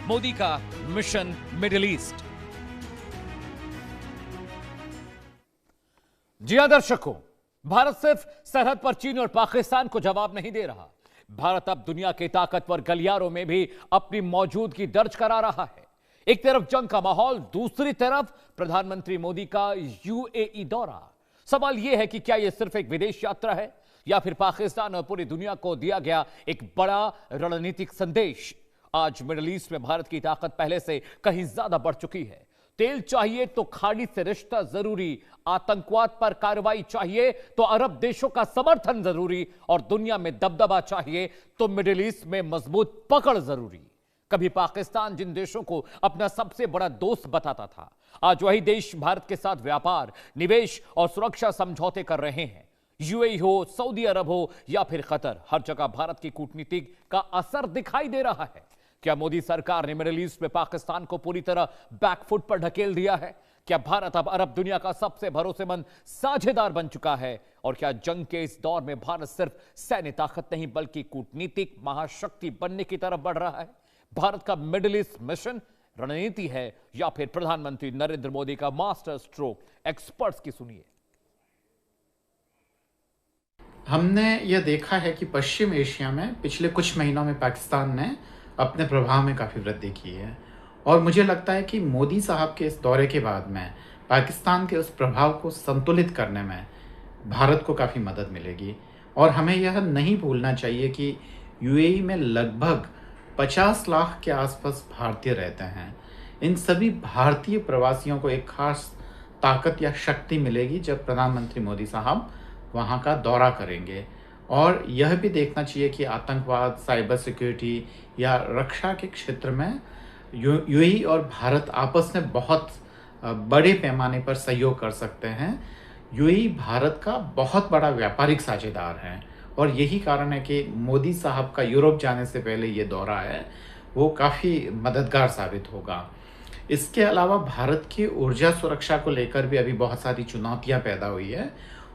मोदी का mission middle east. जी हां दर्शकों, भारत सिर्फ सरहद पर चीन और पाकिस्तान को जवाब नहीं दे रहा। भारत अब दुनिया के ताकतवर गलियारों में भी अपनी मौजूदगी दर्ज करा रहा है। एक तरफ जंग का माहौल, दूसरी तरफ प्रधानमंत्री मोदी का यूएई दौरा। सवाल यह है कि क्या यह सिर्फ एक विदेश यात्रा है या फिर पाकिस्तान और पूरी दुनिया को दिया गया एक बड़ा रणनीतिक संदेश। आज मिडिल ईस्ट में भारत की ताकत पहले से कहीं ज्यादा बढ़ चुकी है। तेल चाहिए तो खाड़ी से रिश्ता जरूरी, आतंकवाद पर कार्रवाई चाहिए तो अरब देशों का समर्थन जरूरी, और दुनिया में दबदबा चाहिए तो मिडिल ईस्ट में मजबूत पकड़ जरूरी। कभी पाकिस्तान जिन देशों को अपना सबसे बड़ा दोस्त बताता था, आज वही देश भारत के साथ व्यापार, निवेश और सुरक्षा समझौते कर रहे हैं। यूएई हो, सऊदी अरब हो या फिर कतर, हर जगह भारत की कूटनीति का असर दिखाई दे रहा है। क्या मोदी सरकार ने मिडिल ईस्ट में पाकिस्तान को पूरी तरह बैकफुट पर ढकेल दिया है? क्या भारत अब अरब दुनिया का सबसे भरोसेमंद साझेदार बन चुका है? और क्या जंग के इस दौर में भारत सिर्फ सैन्य ताकत नहीं बल्कि कूटनीतिक महाशक्ति बनने की तरफ बढ़ रहा है? भारत का मिडिल ईस्ट मिशन रणनीति है या फिर प्रधानमंत्री नरेंद्र मोदी का मास्टर स्ट्रोक? एक्सपर्ट्स की सुनिए। हमने यह देखा है कि पश्चिम एशिया में पिछले कुछ महीनों में पाकिस्तान ने अपने प्रभाव में काफ़ी वृद्धि की है, और मुझे लगता है कि मोदी साहब के इस दौरे के बाद में पाकिस्तान के उस प्रभाव को संतुलित करने में भारत को काफ़ी मदद मिलेगी। और हमें यह नहीं भूलना चाहिए कि यूएई में लगभग 50 लाख के आसपास भारतीय रहते हैं। इन सभी भारतीय प्रवासियों को एक खास ताकत या शक्ति मिलेगी जब प्रधानमंत्री मोदी साहब वहाँ का दौरा करेंगे। और यह भी देखना चाहिए कि आतंकवाद, साइबर सिक्योरिटी या रक्षा के क्षेत्र में यूएई और भारत आपस में बहुत बड़े पैमाने पर सहयोग कर सकते हैं। यूएई भारत का बहुत बड़ा व्यापारिक साझेदार है, और यही कारण है कि मोदी साहब का यूरोप जाने से पहले ये दौरा है वो काफ़ी मददगार साबित होगा। इसके अलावा भारत की ऊर्जा सुरक्षा को लेकर भी अभी बहुत सारी चुनौतियाँ पैदा हुई है।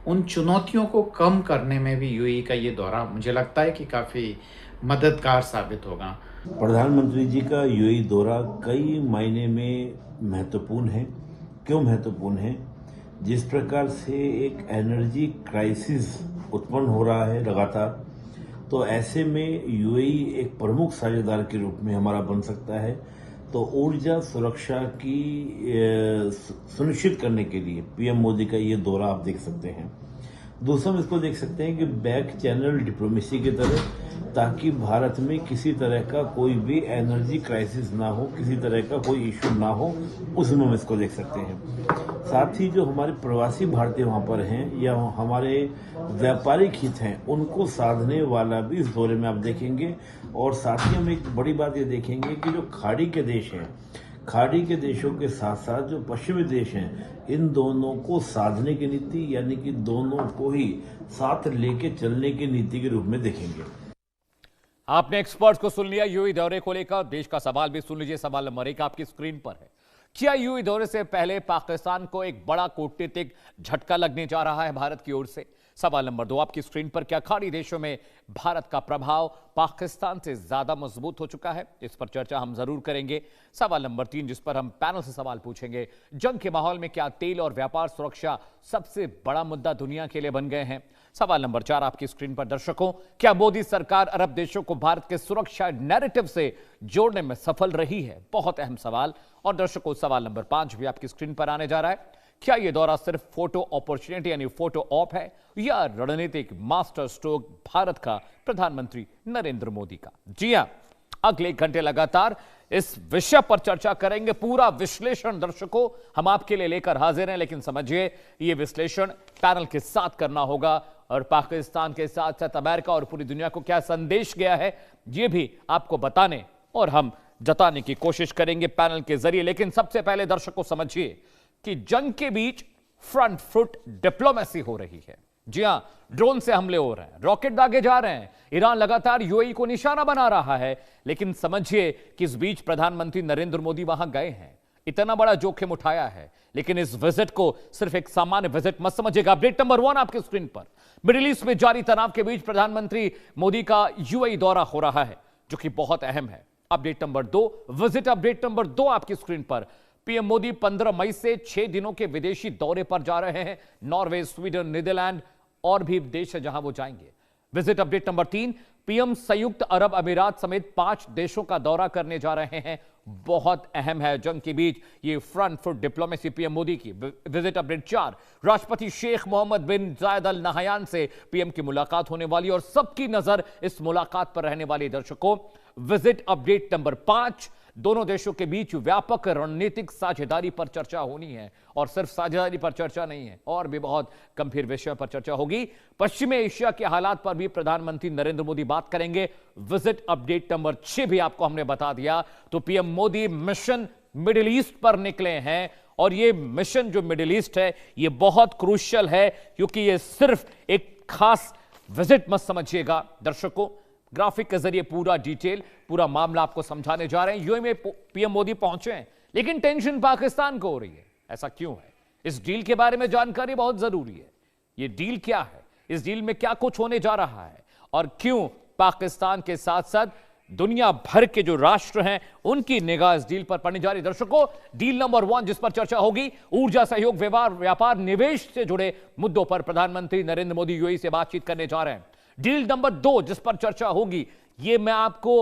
उन चुनौतियों को कम करने में भी यूएई का ये दौरा मुझे लगता है कि काफ़ी मददगार साबित होगा। प्रधानमंत्री जी का यूएई दौरा कई मायने में महत्वपूर्ण है। क्यों महत्वपूर्ण है? जिस प्रकार से एक एनर्जी क्राइसिस उत्पन्न हो रहा है लगातार, तो ऐसे में यूएई एक प्रमुख साझेदार के रूप में हमारा बन सकता है। तो ऊर्जा सुरक्षा की सुनिश्चित करने के लिए पीएम मोदी का ये दौरा आप देख सकते हैं। दूसरा हम इसको देख सकते हैं कि बैक चैनल डिप्लोमेसी की तरह, ताकि भारत में किसी तरह का कोई भी एनर्जी क्राइसिस ना हो, किसी तरह का कोई इशू ना हो, उसमें हम इसको देख सकते हैं। साथ ही जो हमारे प्रवासी भारतीय वहाँ पर हैं या हमारे व्यापारिक हित हैं, उनको साधने वाला भी इस दौरे में आप देखेंगे। और साथ ही हम एक बड़ी बात ये देखेंगे कि जो खाड़ी के देश हैं, खाड़ी के देशों के साथ साथ जो पश्चिमी देश हैं, इन दोनों को साधने की नीति, यानी कि दोनों को ही साथ लेके चलने की नीति के रूप में देखेंगे। आपने एक्सपर्ट्स को सुन लिया। यूएई दौरे को लेकर देश का सवाल भी सुन लीजिए। सवाल नंबर 1 आपकी स्क्रीन पर है। क्या यूएई दौरे से पहले पाकिस्तान को एक बड़ा कूटनीतिक झटका लगने जा रहा है भारत की ओर से? सवाल नंबर 2 आपकी स्क्रीन पर। क्या खाड़ी देशों में भारत का प्रभाव पाकिस्तान से ज्यादा मजबूत हो चुका है? इस पर चर्चा हम जरूर करेंगे। सवाल नंबर 3 जिस पर हम पैनल से सवाल पूछेंगे, जंग के माहौल में क्या तेल और व्यापार सुरक्षा सबसे बड़ा मुद्दा दुनिया के लिए बन गए हैं? सवाल नंबर 4 आपकी स्क्रीन पर। दर्शकों, क्या मोदी सरकार अरब देशों को भारत के सुरक्षा नैरेटिव से जोड़ने में सफल रही है? बहुत अहम सवाल। और दर्शकों, सवाल नंबर 5 भी आपकी स्क्रीन पर आने जा रहा है। क्या यह दौरा सिर्फ फोटो अपॉर्चुनिटी यानी फोटो ऑप है या रणनीतिक मास्टर स्ट्रोक भारत का प्रधानमंत्री नरेंद्र मोदी का? जी हां, अगले 1 घंटे लगातार इस विषय पर चर्चा करेंगे। पूरा विश्लेषण दर्शकों हम आपके लिए लेकर हाजिर हैं, लेकिन समझिए यह विश्लेषण पैनल के साथ करना होगा। और पाकिस्तान के साथ साथ अमेरिका और पूरी दुनिया को क्या संदेश गया है, यह भी आपको बताने और हम जताने की कोशिश करेंगे पैनल के जरिए। लेकिन सबसे पहले दर्शकों समझिए कि जंग के बीच फ्रंट फुट डिप्लोमेसी हो रही है। जी हां, ड्रोन से हमले हो रहे हैं, रॉकेट दागे जा रहे हैं, ईरान लगातार यूएई को निशाना बना रहा है। लेकिन समझिए कि इस बीच प्रधानमंत्री नरेंद्र मोदी वहां गए हैं, इतना बड़ा जोखिम उठाया है। लेकिन इस विजिट को सिर्फ एक सामान्य विजिट मत समझिएगा। अपडेट नंबर 1 आपके स्क्रीन पर। मिडिल ईस्ट में जारी तनाव के बीच प्रधानमंत्री मोदी का यूएई दौरा हो रहा है, जो कि बहुत अहम है। Update number 2, visit update number 2 आपकी स्क्रीन पर। पीएम मोदी 15 मई से 6 दिनों के विदेशी दौरे पर जा रहे हैं। नॉर्वे, स्वीडन, नीदरलैंड और भी देश है जहां वो जाएंगे। विजिट अपडेट नंबर 3, पीएम संयुक्त अरब अमीरात समेत 5 देशों का दौरा करने जा रहे हैं। बहुत अहम है जंग के बीच ये front foot diplomacy PM Modi की। विजिट अपडेट 4, राष्ट्रपति शेख मोहम्मद बिन जायद अल नहयान से पीएम की मुलाकात होने वाली और सबकी नजर इस मुलाकात पर रहने वाली। दर्शकों, विजिट अपडेट नंबर 5, दोनों देशों के बीच व्यापक रणनीतिक साझेदारी पर चर्चा होनी है। और सिर्फ साझेदारी पर चर्चा नहीं है, और भी बहुत गंभीर विषयों पर चर्चा होगी। पश्चिमी एशिया के हालात पर भी प्रधानमंत्री नरेंद्र मोदी बात करेंगे। विजिट अपडेट नंबर 6 भी आपको हमने बता दिया। तो PM Modi mission middle east पर निकले हैं, और ये मिशन जो मिडिल ईस्ट है ये बहुत क्रूशियल है, क्योंकि ये सिर्फ एक खास विजिट मत समझिएगा। दर्शकों, ग्राफिक के जरिए पूरा डिटेल, पूरा मामला आपको समझाने जा रहे हैं। यूएई में पीएम मोदी पहुंचे हैं, लेकिन टेंशन पाकिस्तान को हो रही है। ऐसा क्यों है? इस डील के बारे में जानकारी बहुत जरूरी है। यह डील क्या है, इस डील में क्या कुछ होने जा रहा है, और क्यों पाकिस्तान के साथ साथ दुनिया भर के जो राष्ट्र हैं उनकी निगाह इस डील पर पड़ने जा रही है। दर्शकों, डील नंबर 1 जिस पर चर्चा होगी, ऊर्जा सहयोग, व्यापार, निवेश से जुड़े मुद्दों पर प्रधानमंत्री नरेंद्र मोदी यूएई से बातचीत करने जा रहे हैं। डील नंबर 2 जिस पर चर्चा होगी, यह मैं आपको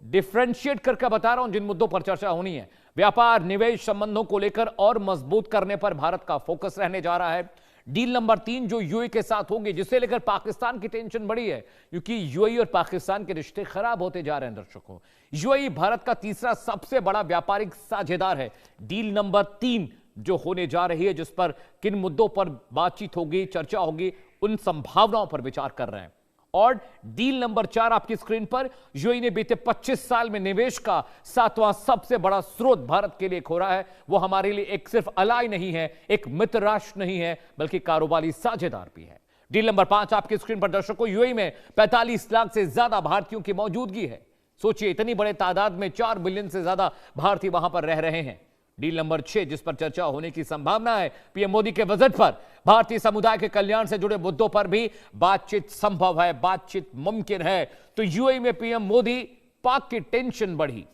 डिफरेंशिएट करके बता रहा हूं जिन मुद्दों पर चर्चा होनी है। व्यापार, निवेश संबंधों को लेकर और मजबूत करने पर भारत का फोकस रहने जा रहा है। डील नंबर 3 जो यूएई के साथ होगी, जिसे लेकर पाकिस्तान की टेंशन बढ़ी है, क्योंकि यूएई और पाकिस्तान के रिश्ते खराब होते जा रहे हैं। दर्शकों, यूएई भारत का तीसरा सबसे बड़ा व्यापारिक साझेदार है। डील नंबर 3 जो होने जा रही है, जिस पर किन मुद्दों पर बातचीत होगी, चर्चा होगी, उन संभावनाओं पर विचार कर रहे हैं। और डील नंबर 4 आपकी स्क्रीन पर, यूएई ने बीते 25 साल में निवेश का 7वां सबसे बड़ा स्रोत भारत के लिए खोरा है। वो हमारे लिए एक सिर्फ अलाई नहीं है, एक मित्र राष्ट्र नहीं है, बल्कि कारोबारी साझेदार भी है। डील नंबर 5 आपकी स्क्रीन पर। दर्शकों, यूएई में 45 लाख से ज्यादा भारतीयों की मौजूदगी है। सोचिए, इतनी बड़े तादाद में 4 बिलियन से ज्यादा भारतीय वहां पर रह रहे हैं। डील नंबर 6 जिस पर चर्चा होने की संभावना है, पीएम मोदी के विजिट पर भारतीय समुदाय के कल्याण से जुड़े मुद्दों पर भी बातचीत संभव है, बातचीत मुमकिन है। तो यूएई में पीएम मोदी, पाक की टेंशन बढ़ी।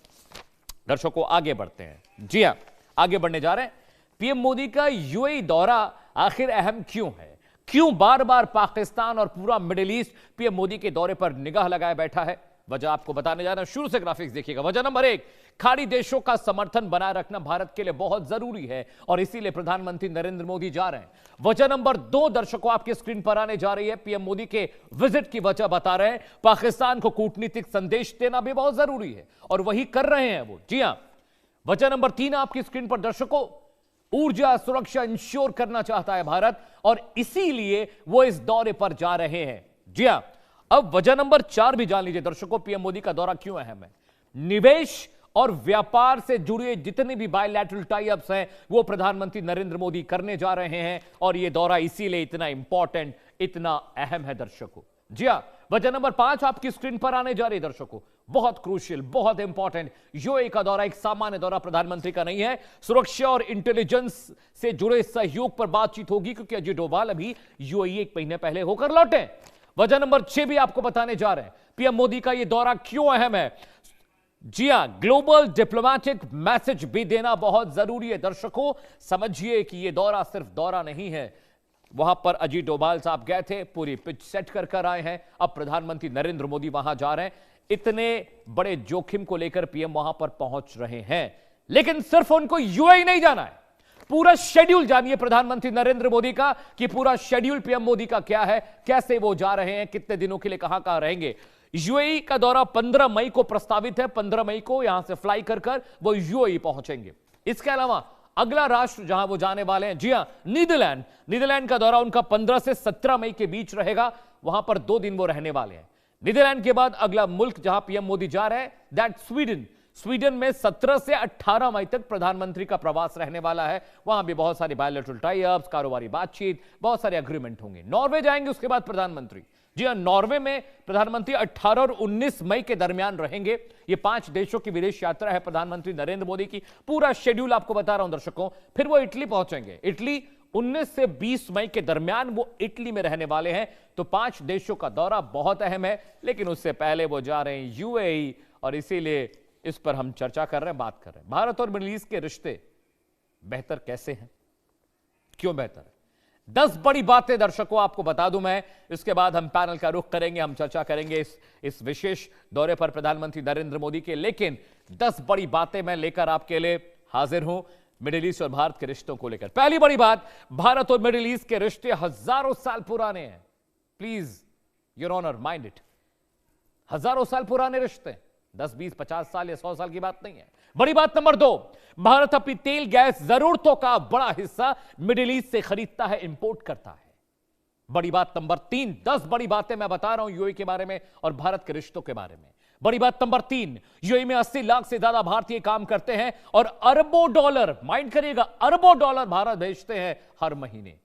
दर्शकों, आगे बढ़ते हैं। जी हां, आगे बढ़ने जा रहे हैं। पीएम मोदी का यूएई दौरा आखिर अहम क्यों है? क्यों बार बार पाकिस्तान और पूरा मिडिल ईस्ट पीएम मोदी के दौरे पर निगाह लगाए बैठा है? वजह आपको बताने जा रहा हूं, शुरू से ग्राफिक्स देखिएगा। वजह नंबर 1, खाड़ी देशों का समर्थन बनाए रखना भारत के लिए बहुत जरूरी है, और इसीलिए प्रधानमंत्री नरेंद्र मोदी जा रहे हैं। वजह नंबर 2 दर्शकों आपकी स्क्रीन पर आने जा रही है। पीएम मोदी के विजिट की वजह बता रहे हैं। पाकिस्तान को कूटनीतिक संदेश देना भी बहुत जरूरी है, और वही कर रहे हैं वो। जी हां, वजह नंबर 3 आपकी स्क्रीन पर। दर्शकों, ऊर्जा सुरक्षा इंश्योर करना चाहता है भारत, और इसीलिए वो इस दौरे पर जा रहे हैं। जी हां, अब वजह नंबर 4 भी जान लीजिए। दर्शकों, पीएम मोदी का दौरा क्यों अहम है? निवेश और व्यापार से जुड़े जितने भी बायलैटरल टाई अप्स हैं, वो प्रधानमंत्री नरेंद्र मोदी करने जा रहे हैं, और यह दौरा इसीलिए इतना इंपॉर्टेंट, इतना अहम है। दर्शकों, जी हां, वजह नंबर 5 आपकी स्क्रीन पर आने जा रही है। दर्शकों, बहुत क्रूशियल, बहुत इंपॉर्टेंट। यूएई का दौरा एक सामान्य दौरा प्रधानमंत्री का नहीं है। सुरक्षा और इंटेलिजेंस से जुड़े सहयोग पर बातचीत होगी, क्योंकि अजय डोभाल अभी यूएई 1 महीने पहले होकर लौटे। वजह नंबर 6 भी आपको बताने जा रहे हैं। पीएम मोदी का यह दौरा क्यों अहम है? जी हां, ग्लोबल डिप्लोमेटिक मैसेज भी देना बहुत जरूरी है। दर्शकों, समझिए कि यह दौरा सिर्फ दौरा नहीं है। वहां पर अजीत डोभाल साहब गए थे, पूरी पिच सेट कर आए हैं। अब प्रधानमंत्री नरेंद्र मोदी वहां जा रहे हैं। इतने बड़े जोखिम को लेकर पीएम वहां पर पहुंच रहे हैं, लेकिन सिर्फ उनको यूएई नहीं जाना है। पूरा शेड्यूल जानिए प्रधानमंत्री नरेंद्र मोदी का, कि पूरा शेड्यूल पीएम मोदी का क्या है, कैसे वो जा रहे हैं, कितने दिनों के लिए कहां रहेंगे। यूएई का दौरा 15 मई को प्रस्तावित है। 15 मई को यहां से फ्लाई कर वो यूएई पहुंचेंगे। इसके अलावा अगला राष्ट्र जहां वो जाने वाले हैं, जी हां, नीदरलैंड। नीदरलैंड का दौरा उनका 15 से 17 मई के बीच रहेगा। वहां पर 2 दिन वो रहने वाले हैं। नीदरलैंड के बाद अगला मुल्क जहां पीएम मोदी जा रहे हैं, दैट स्वीडन। स्वीडन में 17 से 18 मई तक प्रधानमंत्री का प्रवास रहने वाला है। वहां भी बहुत सारी बायलैटरल टाई अप्स, कारोबारी बातचीत, बहुत सारे एग्रीमेंट होंगे। नॉर्वे जाएंगे उसके बाद प्रधानमंत्री। जी हां, नॉर्वे में प्रधानमंत्री 18 और 19 मई के दरमियान रहेंगे। ये 5 देशों की विदेश यात्रा है प्रधानमंत्री नरेंद्र मोदी की। पूरा शेड्यूल आपको बता रहा हूं दर्शकों। फिर वो इटली पहुंचेंगे। इटली 19 से 20 मई के दरमियान वो इटली में रहने वाले हैं। तो 5 देशों का दौरा बहुत अहम है, लेकिन उससे पहले वो जा रहे हैं यूएई, और इसीलिए इस पर हम चर्चा कर रहे हैं, बात कर रहे हैं। भारत और मिडिल ईस्ट के रिश्ते बेहतर कैसे हैं, क्यों बेहतर है? 10 बड़ी बातें दर्शकों आपको बता दूं मैं, इसके बाद हम पैनल का रुख करेंगे, हम चर्चा करेंगे इस विशेष दौरे पर प्रधानमंत्री नरेंद्र मोदी के। लेकिन 10 बड़ी बातें मैं लेकर आपके लिए हाजिर हूं मिडिल ईस्ट और भारत के रिश्तों को लेकर। पहली बड़ी बात, भारत और मिडिल ईस्ट के रिश्ते हजारों साल पुराने हैं। Please your honour mind it, हजारों साल पुराने रिश्ते, 10, 20, 50 साल या 100 साल की बात नहीं है। बड़ी बात नंबर 2, भारत अपनी तेल गैस जरूरतों का बड़ा हिस्सा मिडिल ईस्ट से खरीदता है, इंपोर्ट करता है। बड़ी बात नंबर 3, 10 बड़ी बातें मैं बता रहा हूं यूएई के बारे में और भारत के रिश्तों के बारे में। बड़ी बात नंबर 3, यूएई में 80 लाख से ज्यादा भारतीय काम करते हैं और अरबों डॉलर, माइंड करिएगा, अरबों डॉलर भारत भेजते हैं हर महीने,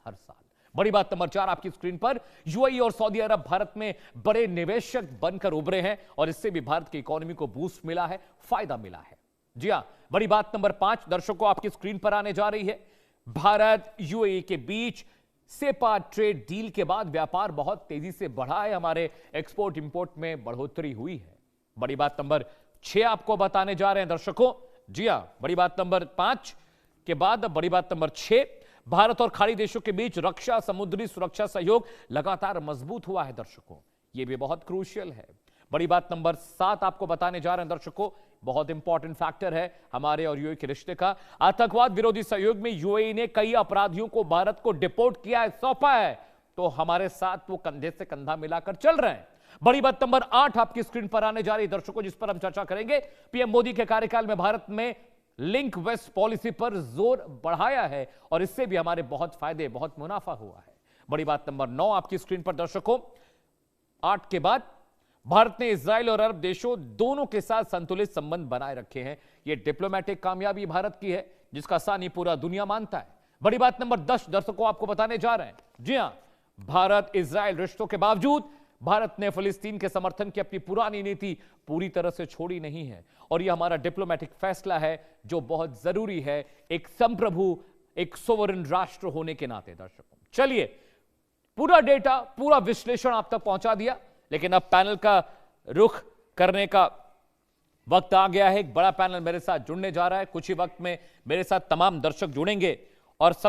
हर साल। बड़ी बात नंबर 4 आपकी स्क्रीन पर, यूएई और सऊदी अरब भारत में बड़े निवेशक बनकर उभरे हैं और इससे भी भारत की इकोनॉमी को बूस्ट मिला है, फायदा मिला है। जी हां, बड़ी बात नंबर 5 दर्शकों आपकी स्क्रीन पर आने जा रही है। भारत यूएई के बीच सेपा ट्रेड डील के बाद व्यापार बहुत तेजी से बढ़ा है, हमारे एक्सपोर्ट इंपोर्ट में बढ़ोतरी हुई है। बड़ी बात नंबर 6 आपको बताने जा रहे हैं दर्शकों। जी हां, बड़ी बात नंबर 5 के बाद अब बड़ी बात नंबर 6, भारत और खाड़ी देशों के बीच रक्षा समुद्री सुरक्षा सहयोग लगातार मजबूत हुआ है दर्शकों, यह भी बहुत क्रूशियल है। बड़ी बात नंबर 7 आपको बताने जा रहे हैं दर्शकों, बहुत इंपॉर्टेंट फैक्टर है हमारे और यूएई के रिश्ते का। आतंकवाद विरोधी सहयोग में यूएई ने कई अपराधियों को भारत को डिपोर्ट किया है, सौंपा है, तो हमारे साथ वो कंधे से कंधा मिलाकर चल रहे हैं। बड़ी बात नंबर 8 आपकी स्क्रीन पर आने जा रही है दर्शकों, जिस पर हम चर्चा करेंगे। पीएम मोदी के कार्यकाल में भारत में लिंक वेस्ट पॉलिसी पर जोर बढ़ाया है और इससे भी हमारे बहुत फायदे, बहुत मुनाफा हुआ है। बड़ी बात नंबर 9 आपकी स्क्रीन पर दर्शकों, 8 के बाद भारत ने इजराइल और अरब देशों दोनों के साथ संतुलित संबंध बनाए रखे हैं। यह डिप्लोमेटिक कामयाबी भारत की है, जिसका सानी पूरा दुनिया मानता है। बड़ी बात नंबर 10 दर्शकों आपको बताने जा रहे हैं। जी हां, भारत इजराइल रिश्तों के बावजूद भारत ने फिलिस्तीन के समर्थन की अपनी पुरानी नीति पूरी तरह से छोड़ी नहीं है और यह हमारा डिप्लोमेटिक फैसला है जो बहुत जरूरी है एक संप्रभु, एक सोवरेन राष्ट्र होने के नाते। दर्शकों चलिए, पूरा डेटा, पूरा विश्लेषण आप तक पहुंचा दिया, लेकिन अब पैनल का रुख करने का वक्त आ गया है। एक बड़ा पैनल मेरे साथ जुड़ने जा रहा है, कुछ ही वक्त में मेरे साथ तमाम दर्शक जुड़ेंगे और सब